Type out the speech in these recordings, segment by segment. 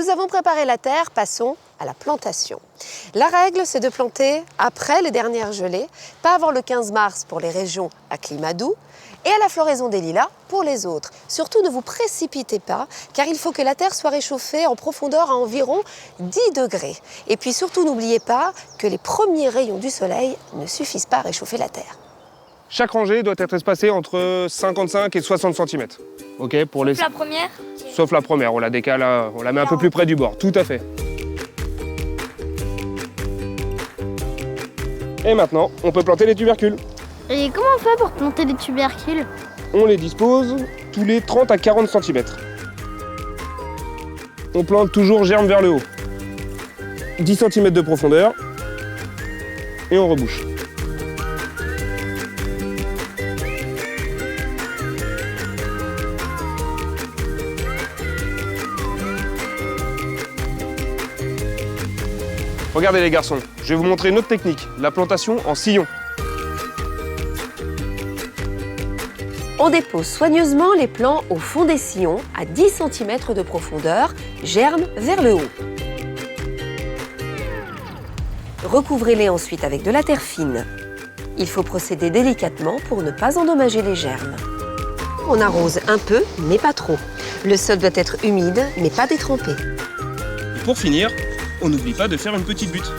nous avons préparé la terre, passons à la plantation. La règle, c'est de planter après les dernières gelées, pas avant le 15 mars pour les régions à climat doux, et à la floraison des lilas pour les autres. Surtout, ne vous précipitez pas, car il faut que la terre soit réchauffée en profondeur à environ 10 degrés. Et puis surtout, n'oubliez pas que les premiers rayons du soleil ne suffisent pas à réchauffer la terre. Chaque rangée doit être espacée entre 55 et 60 cm. Ok, pour les... La première? Sauf la première, on la décale, on la met un peu plus près du bord, tout à fait. Et maintenant, on peut planter les tubercules. Et comment on fait pour planter les tubercules? On les dispose tous les 30 à 40 cm. On plante toujours germe vers le haut. 10 cm de profondeur. Et on rebouche. Regardez les garçons, je vais vous montrer une autre technique, la plantation en sillon. On dépose soigneusement les plants au fond des sillons à 10 cm de profondeur, germe vers le haut. Recouvrez-les ensuite avec de la terre fine. Il faut procéder délicatement pour ne pas endommager les germes. On arrose un peu, mais pas trop. Le sol doit être humide, mais pas détrempé. Et pour finir, on n'oublie pas de faire une petite butte.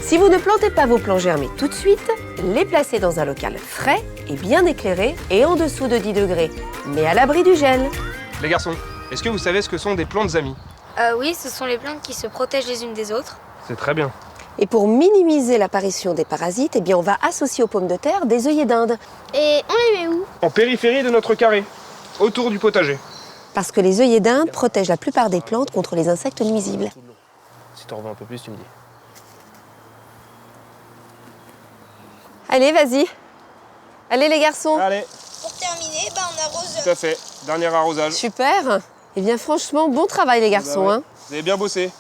Si vous ne plantez pas vos plants germés tout de suite, les placez dans un local frais et bien éclairé et en dessous de 10 degrés, mais à l'abri du gel. Les garçons, est-ce que vous savez ce que sont des plantes amies? Oui, ce sont les plantes qui se protègent les unes des autres. C'est très bien. Et pour minimiser l'apparition des parasites, on va associer aux pommes de terre des œillets d'Inde. Et on les met où? En périphérie de notre carré, autour du potager. Parce que les œillets d'Inde protègent la plupart des plantes contre les insectes nuisibles. Si t'en veux un peu plus, tu me dis. Allez, vas-y. Allez les garçons. Allez. Pour terminer, on arrose. Tout à fait. Dernier arrosage. Super. Eh bien franchement, bon travail les garçons. Bah ouais. Vous avez bien bossé.